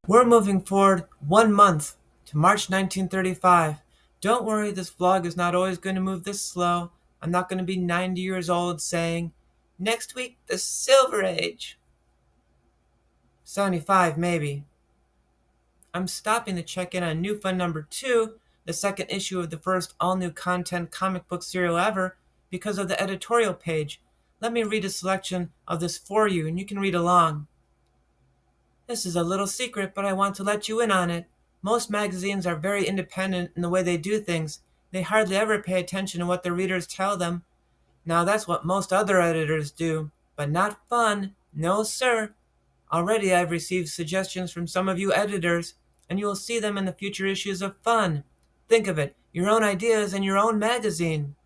We're moving forward 1 month to March 1935. Don't worry, this vlog is not always going to move this slow. I'm not going to be 90 years old saying, next week, the Silver Age. 75, maybe. I'm stopping to check in on New Fun number 2, the second issue of the first all-new content comic book serial ever, because of the editorial page. Let me read a selection of this for you, and you can read along. This is a little secret, but I want to let you in on it. Most magazines are very independent in the way they do things. They hardly ever pay attention to what their readers tell them. Now that's what most other editors do, but not Fun. No, sir. Already I've received suggestions from some of you editors, and you will see them in the future issues of Fun. Think of it, your own ideas in your own magazine.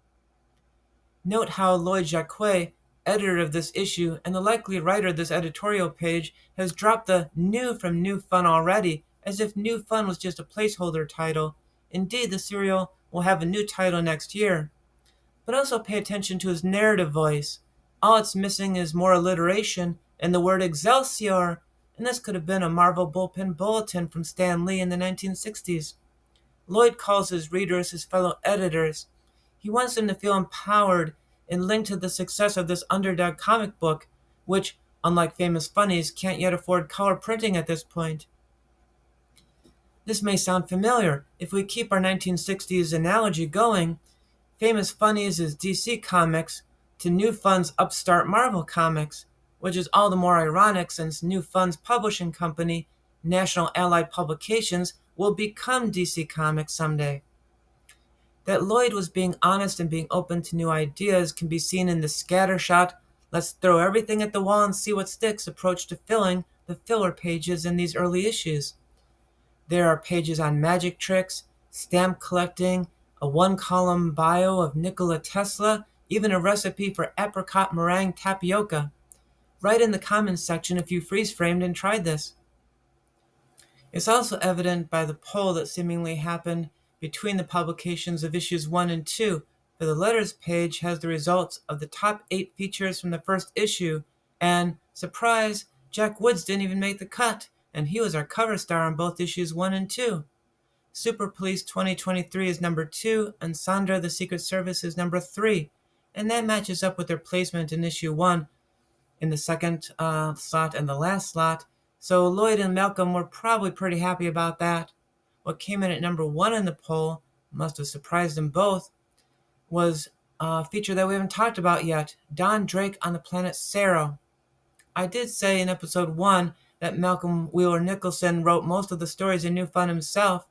Note how Lloyd Jacquet, editor of this issue and the likely writer of this editorial page, has dropped the new from New Fun already, as if New Fun was just a placeholder title. Indeed, the serial will have a new title next year. But also pay attention to his narrative voice. All it's missing is more alliteration and the word Excelsior, and this could have been a Marvel bullpen bulletin from Stan Lee in the 1960s. Lloyd calls his readers his fellow editors. He wants them to feel empowered and linked to the success of this underdog comic book, which, unlike Famous Funnies, can't yet afford color printing at this point. This may sound familiar. If we keep our 1960s analogy going, Famous Funnies is DC Comics to New Fun's upstart Marvel Comics, which is all the more ironic since New Fun's publishing company, National Allied Publications, will become DC Comics someday. That Lloyd was being honest and being open to new ideas can be seen in the scattershot, let's throw everything at the wall and see what sticks approach to filling the filler pages in these early issues. There are pages on magic tricks, stamp collecting, a one-column bio of Nikola Tesla, even a recipe for apricot meringue tapioca. Write in the comments section if you freeze-framed and tried this. It's also evident by the poll that seemingly happened between the publications of issues 1 and 2, for the letters page has the results of the top 8 features from the first issue, and, surprise, Jack Woods didn't even make the cut, and he was our cover star on both issues 1 and 2. Super Police 2023 is number 2, and Sandra the Secret Service is number 3, and that matches up with their placement in issue 1 in the second slot and the last slot, so Lloyd and Malcolm were probably pretty happy about that. What came in at number 1 in the poll, must have surprised them both, was a feature that we haven't talked about yet, Don Drake on the planet Sero. I did say in episode 1 that Malcolm Wheeler Nicholson wrote most of the stories in New Fun himself.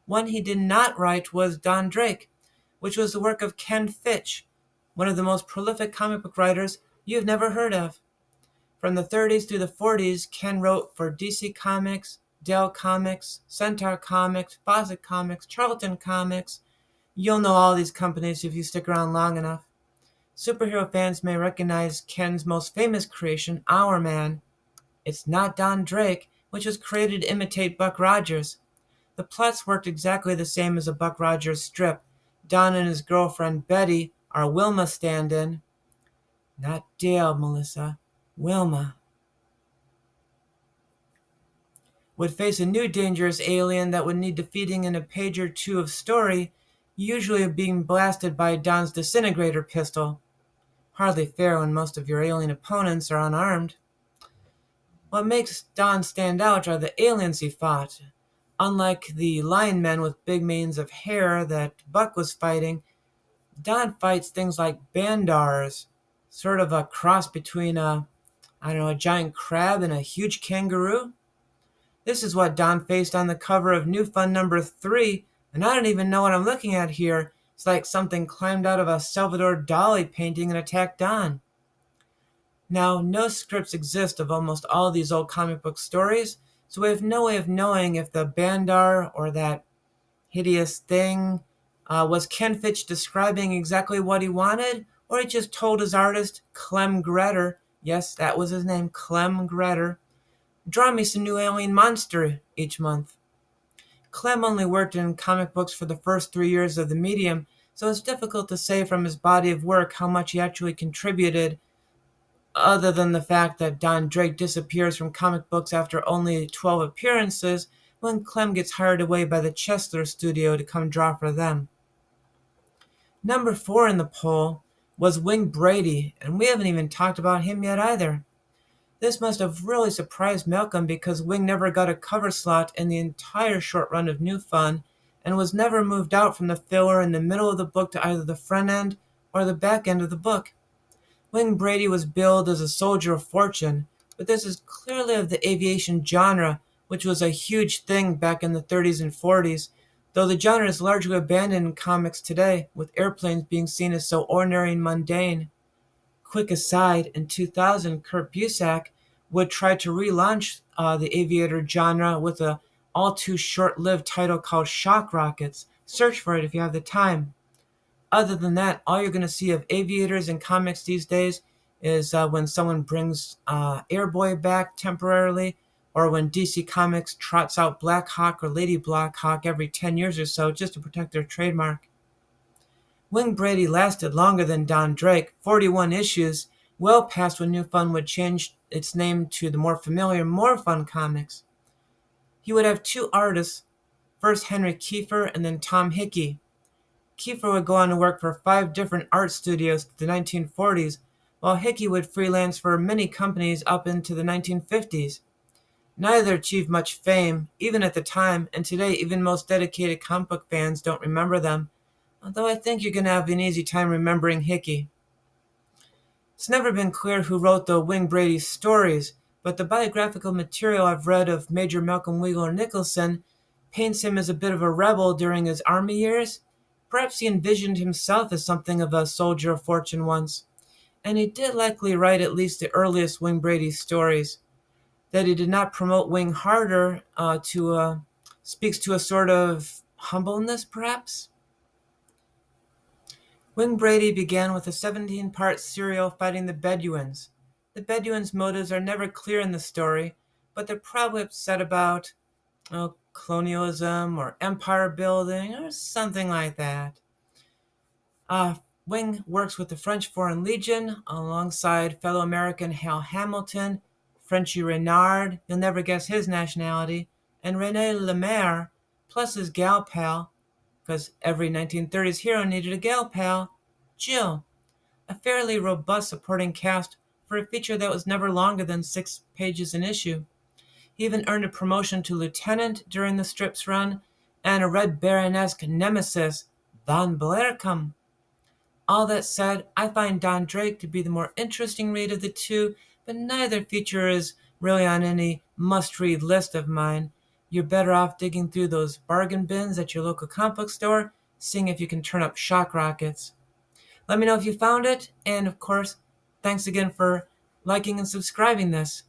One he did not write was Don Drake, which was the work of Ken Fitch, one of the most prolific comic book writers you've never heard of. From the 30s through the 40s, Ken wrote for DC Comics, Dell Comics, Centaur Comics, Fawcett Comics, Charlton Comics. You'll know all these companies if you stick around long enough. Superhero fans may recognize Ken's most famous creation, Our Man. It's not Don Drake, which was created to imitate Buck Rogers. The plots worked exactly the same as a Buck Rogers strip. Don and his girlfriend Betty are Wilma stand-in. Not Dale, Melissa. Wilma. Would face a new dangerous alien that would need defeating in a page or two of story, usually being blasted by Don's disintegrator pistol. Hardly fair when most of your alien opponents are unarmed. What makes Don stand out are the aliens he fought. Unlike the lion men with big manes of hair that Buck was fighting, Don fights things like bandars, sort of a cross between a giant crab and a huge kangaroo. This is what Don faced on the cover of New Fun number 3, and I don't even know what I'm looking at here. It's like something climbed out of a Salvador Dali painting and attacked Don. Now, no scripts exist of almost all these old comic book stories, so we have no way of knowing if the bandar or that hideous thing was Ken Fitch describing exactly what he wanted, or he just told his artist, Clem Gretter, yes, that was his name, Clem Gretter, draw me some new alien monster each month. Clem only worked in comic books for the first 3 years of the medium, so it's difficult to say from his body of work how much he actually contributed other than the fact that Don Drake disappears from comic books after only 12 appearances when Clem gets hired away by the Chesler studio to come draw for them. Number 4 in the poll was Wing Brady, and we haven't even talked about him yet either. This must have really surprised Malcolm because Wing never got a cover slot in the entire short run of New Fun and was never moved out from the filler in the middle of the book to either the front end or the back end of the book. Wing Brady was billed as a soldier of fortune, but this is clearly of the aviation genre, which was a huge thing back in the 30s and 40s, though the genre is largely abandoned in comics today, with airplanes being seen as so ordinary and mundane. Quick aside, in 2000, Kurt Busiek would try to relaunch the aviator genre with a all too short-lived title called Shock Rockets. Search for it if you have the time. Other than that, all you're going to see of aviators in comics these days is when someone brings Airboy back temporarily, or when DC Comics trots out Black Hawk or Lady Black Hawk every 10 years or so just to protect their trademark. Wing Brady lasted longer than Don Drake, 41 issues, well past when New Fun would change its name to the more familiar More Fun Comics. He would have two artists, first Henry Kiefer and then Tom Hickey. Kiefer would go on to work for 5 different art studios through the 1940s, while Hickey would freelance for many companies up into the 1950s. Neither achieved much fame, even at the time, and today even most dedicated comic book fans don't remember them, although I think you're going to have an easy time remembering Hickey. It's never been clear who wrote the Wing Brady stories, but the biographical material I've read of Major Malcolm Wheeler Nicholson paints him as a bit of a rebel during his army years. Perhaps he envisioned himself as something of a soldier of fortune once, and he did likely write at least the earliest Wing Brady stories. That he did not promote Wing harder speaks to a sort of humbleness, perhaps? Wing Brady began with a 17-part serial fighting the Bedouins. The Bedouins' motives are never clear in the story, but they're probably upset about colonialism or empire building or something like that. Wing works with the French Foreign Legion alongside fellow American Hal Hamilton, Frenchy Renard, you'll never guess his nationality, and Rene Lemaire, plus his gal pal, because every 1930s hero needed a gal pal, Jill. A fairly robust supporting cast for a feature that was never longer than 6 pages an issue. He even earned a promotion to lieutenant during the strip's run, and a Red Baron-esque nemesis, Von Blercom. All that said, I find Don Drake to be the more interesting read of the two, but neither feature is really on any must-read list of mine. You're better off digging through those bargain bins at your local comic book store, seeing if you can turn up Shock Rockets. Let me know if you found it, and of course, thanks again for liking and subscribing this.